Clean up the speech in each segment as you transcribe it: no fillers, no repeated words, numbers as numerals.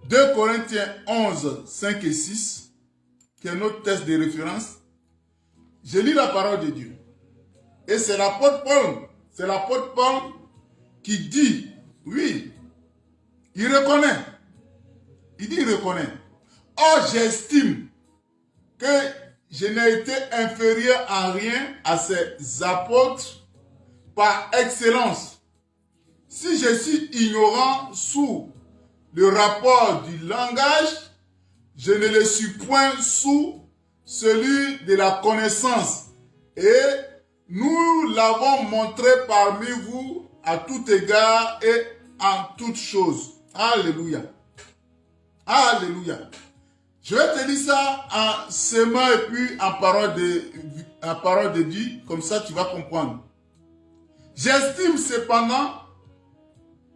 2 Corinthiens 11, 5 et 6, qui est notre texte de référence. Je lis la parole de Dieu. Et c'est l'apôtre Paul qui dit, oui, il reconnaît. Il dit, il reconnaît. Or, j'estime que je n'ai été inférieur en rien à ces apôtres par excellence. Si je suis ignorant sous le rapport du langage, je ne le suis point sous celui de la connaissance. Et nous l'avons montré parmi vous à tout égard et en toutes choses. Alléluia. Alléluia. Je vais te dire ça en sémant et puis en parole de Dieu, comme ça tu vas comprendre. J'estime cependant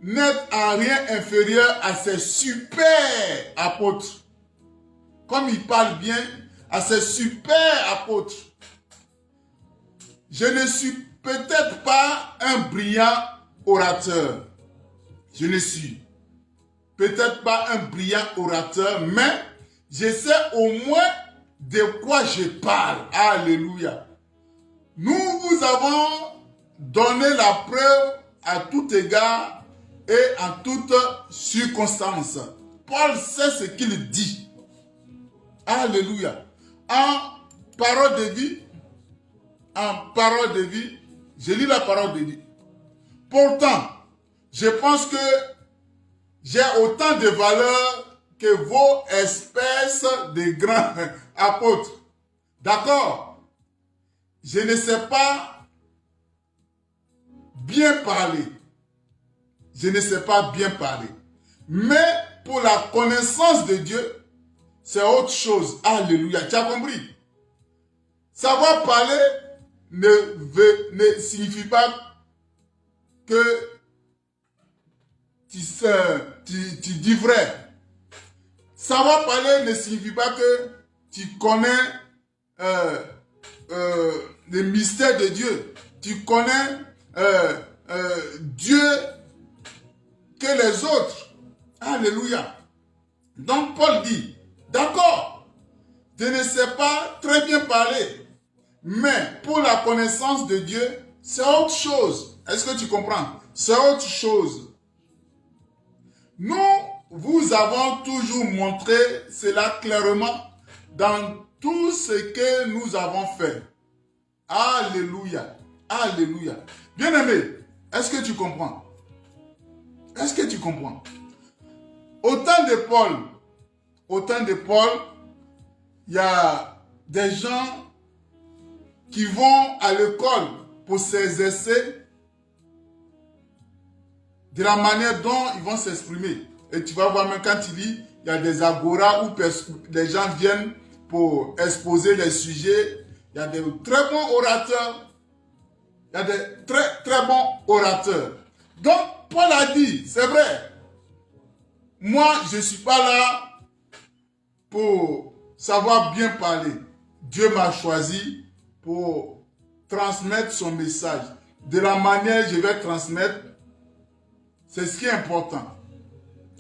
n'être en rien inférieur à ces super apôtres. Comme il parle bien, à ces super apôtres. Je ne suis peut-être pas un brillant orateur. Je ne suis peut-être pas un brillant orateur, mais je sais au moins de quoi je parle. Alléluia. Nous vous avons donné la preuve à tout égard et en toutes circonstances. Paul sait ce qu'il dit. Alléluia. En parole de vie, je lis la parole de vie. Pourtant, je pense que j'ai autant de valeur que vos espèces de grands apôtres. D'accord? Je ne sais pas bien parler. Je ne sais pas bien parler. Mais pour la connaissance de Dieu, c'est autre chose. Alléluia. Tu as compris? Savoir parler ne signifie pas que tu dis vrai. Savoir parler ne signifie pas que tu connais les mystères de Dieu. Tu connais Dieu que les autres. Alléluia. Donc Paul dit, d'accord, je ne sais pas très bien parler, mais pour la connaissance de Dieu, c'est autre chose. Est-ce que tu comprends? C'est autre chose. Nous vous avons toujours montré cela clairement dans tout ce que nous avons fait. Alléluia. Alléluia. Bien-aimé, est-ce que tu comprends? Est-ce que tu comprends? Au temps de Paul, il y a des gens qui vont à l'école pour s'exercer de la manière dont ils vont s'exprimer. Et tu vas voir même quand tu lis, il y a des agoras où les gens viennent pour exposer les sujets. Il y a des très bons orateurs. Il y a des très très bons orateurs. Donc Paul a dit, c'est vrai, moi je ne suis pas là pour savoir bien parler. Dieu m'a choisi pour transmettre son message. De la manière que je vais transmettre, c'est ce qui est important.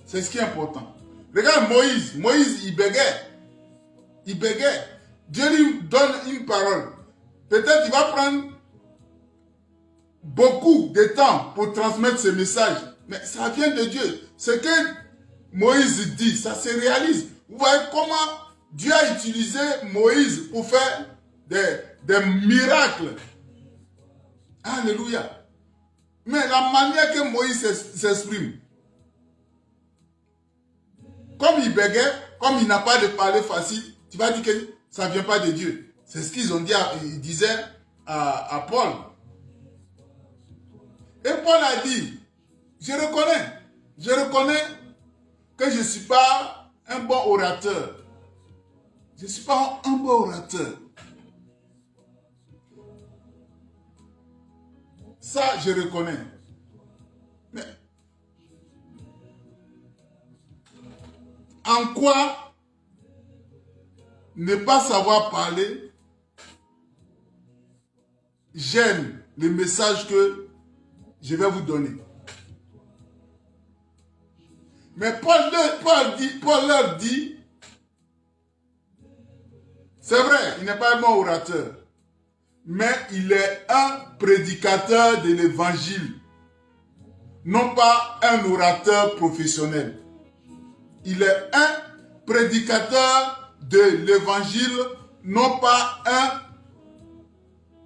C'est ce qui est important. Regarde Moïse. Moïse, il bégait. Il bégait. Dieu lui donne une parole. Peut-être qu'il va prendre beaucoup de temps pour transmettre ce message. Mais ça vient de Dieu. Ce que Moïse dit, ça se réalise. Vous voyez comment Dieu a utilisé Moïse pour faire des miracles. Alléluia. Mais la manière que Moïse s'exprime, comme il bégait, comme il n'a pas de parler facile, tu vas dire que ça ne vient pas de Dieu. C'est ce qu'ils ont dit, ils disaient à Paul. Et Paul a dit, je reconnais que je ne suis pas un bon orateur. Je ne suis pas un bon orateur. Ça, je reconnais. Mais en quoi ne pas savoir parler gêne le message que je vais vous donner? Mais Paul leur dit, c'est vrai, il n'est pas un bon orateur, mais il est un prédicateur de l'évangile, non pas un orateur professionnel. Il est un prédicateur de l'évangile, non pas un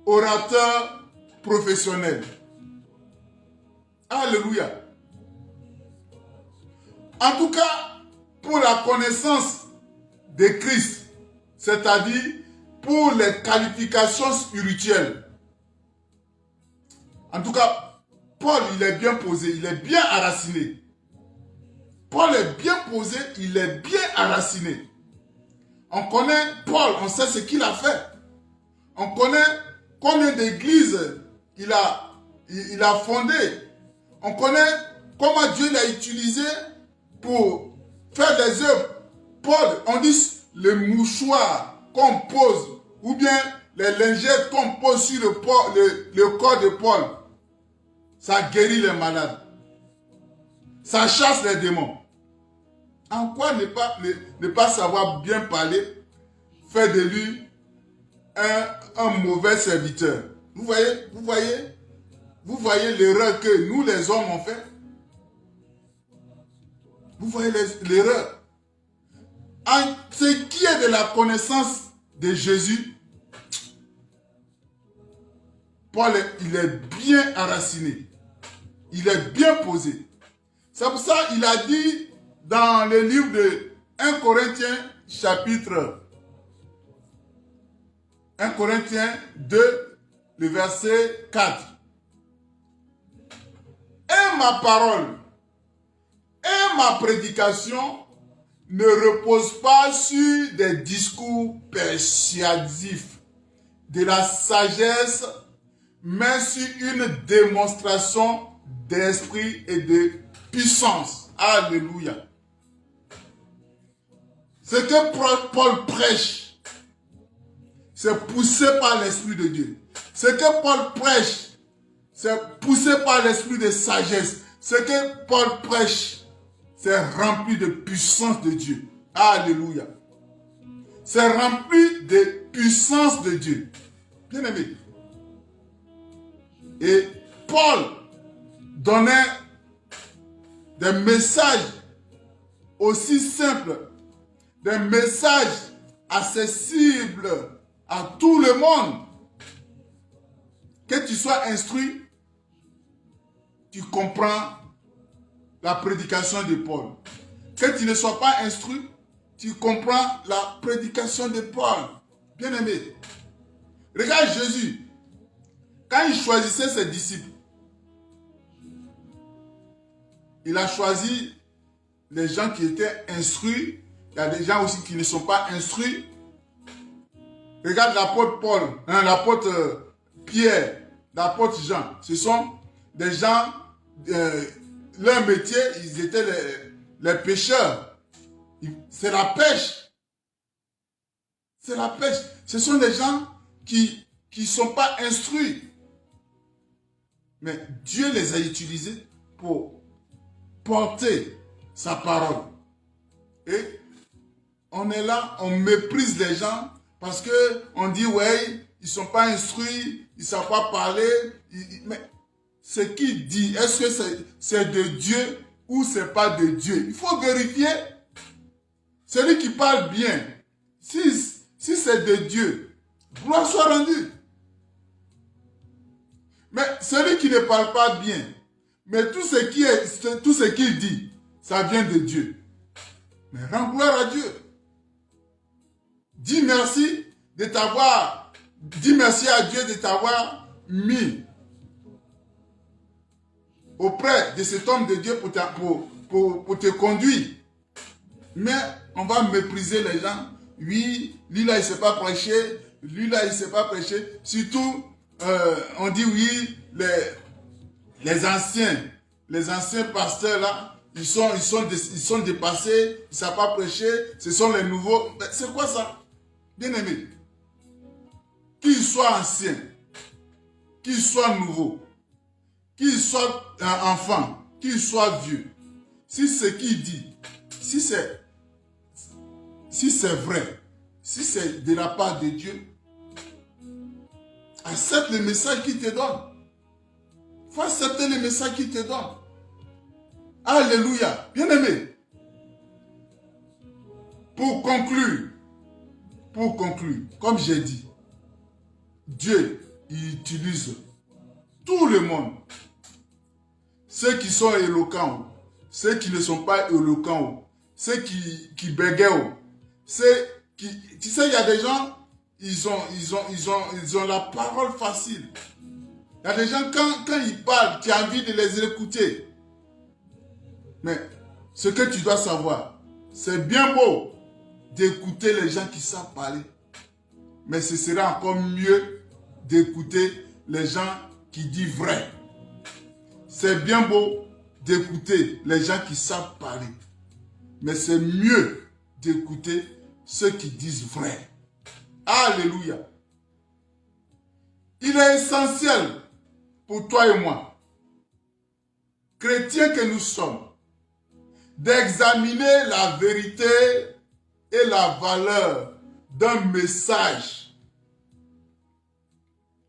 orateur professionnel. Alléluia. En tout cas, pour la connaissance de Christ, c'est-à-dire pour les qualifications spirituelles. En tout cas, Paul, il est bien posé, il est bien enraciné. Paul est bien posé, il est bien enraciné. On connaît Paul, on sait ce qu'il a fait. On connaît combien d'églises il a fondées. On connaît comment Dieu l'a utilisé pour faire des œuvres. Paul, on dit les mouchoirs qu'on pose, ou bien les lingettes qu'on pose sur le corps de Paul. Ça guérit les malades. Ça chasse les démons. En quoi ne pas savoir bien parler fait de lui un mauvais serviteur? Vous voyez l'erreur que nous les hommes ont fait? Vous voyez l'erreur? En ce qui est de la connaissance de Jésus, Paul, il est bien enraciné. Il est bien posé. C'est pour ça qu'il a dit dans le livre de 1 Corinthiens chapitre 1 Corinthiens 2, le verset 4. Et ma parole et ma prédication ne reposent pas sur des discours persuasifs de la sagesse, mais sur une démonstration d'esprit et de puissance. Alléluia. Ce que Paul prêche, c'est poussé par l'Esprit de Dieu. Ce que Paul prêche, c'est poussé par l'esprit de sagesse. Ce que Paul prêche, c'est rempli de puissance de Dieu. Alléluia. C'est rempli de puissance de Dieu. Bien aimé. Et Paul donnait des messages aussi simples, des messages accessibles à tout le monde. Que tu sois instruit, tu comprends la prédication de Paul. Que tu ne sois pas instruit, tu comprends la prédication de Paul. Bien aimé. Regarde Jésus. Quand il choisissait ses disciples, il a choisi les gens qui étaient instruits. Il y a des gens aussi qui ne sont pas instruits. Regarde l'apôtre Paul, l'apôtre Pierre, l'apôtre Jean. Ce sont des gens, leur métier, ils étaient les pêcheurs. C'est la pêche. C'est la pêche. Ce sont des gens qui ne sont pas instruits. Mais Dieu les a utilisés pour porter sa parole. Et on est là, on méprise les gens parce qu'on dit, ouais, ils ne sont pas instruits, ils ne savent pas parler. Mais ce qu'il dit, est-ce que c'est de Dieu ou ce n'est pas de Dieu? Il faut vérifier. Celui qui parle bien, si c'est de Dieu, gloire soit rendue. Mais celui qui ne parle pas bien, mais tout ce qu'il dit, ça vient de Dieu. Mais rends gloire à Dieu. Dis merci à Dieu de t'avoir mis auprès de cet homme de Dieu pour te conduire. Mais on va mépriser les gens. Oui, lui là il ne sait pas prêcher, lui là il ne sait pas prêcher. Surtout, on dit oui, les anciens pasteurs là, ils sont dépassés, ils ne savent pas prêcher, ce sont les nouveaux. C'est quoi ça? Bien aimé, qu'il soit ancien, qu'il soit nouveau, qu'il soit enfant, qu'il soit vieux, si ce qu'il dit si c'est vrai, si c'est de la part de Dieu, accepte le message qu'il te donne. Il faut accepter le message qu'il te donne. Alléluia. Bien-aimé, pour conclure, comme j'ai dit, Dieu il utilise tout le monde. Ceux qui sont éloquents, ceux qui ne sont pas éloquents, ceux qui bégayent, ceux qui... Tu sais, il y a des gens, ils ont la parole facile. Il y a des gens, quand ils parlent, tu as envie de les écouter. Mais ce que tu dois savoir, c'est bien beau d'écouter les gens qui savent parler. Mais ce sera encore mieux d'écouter les gens qui disent vrai. C'est bien beau d'écouter les gens qui savent parler. Mais c'est mieux d'écouter ceux qui disent vrai. Alléluia. Il est essentiel pour toi et moi, chrétiens que nous sommes, d'examiner la vérité et la valeur d'un message.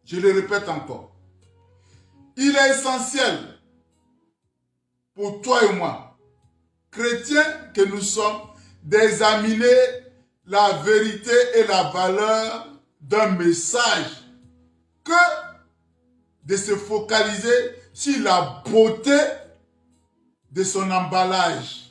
Je le répète encore. Il est essentiel pour toi et moi, chrétiens que nous sommes, d'examiner la vérité et la valeur d'un message que de se focaliser sur la beauté de son emballage.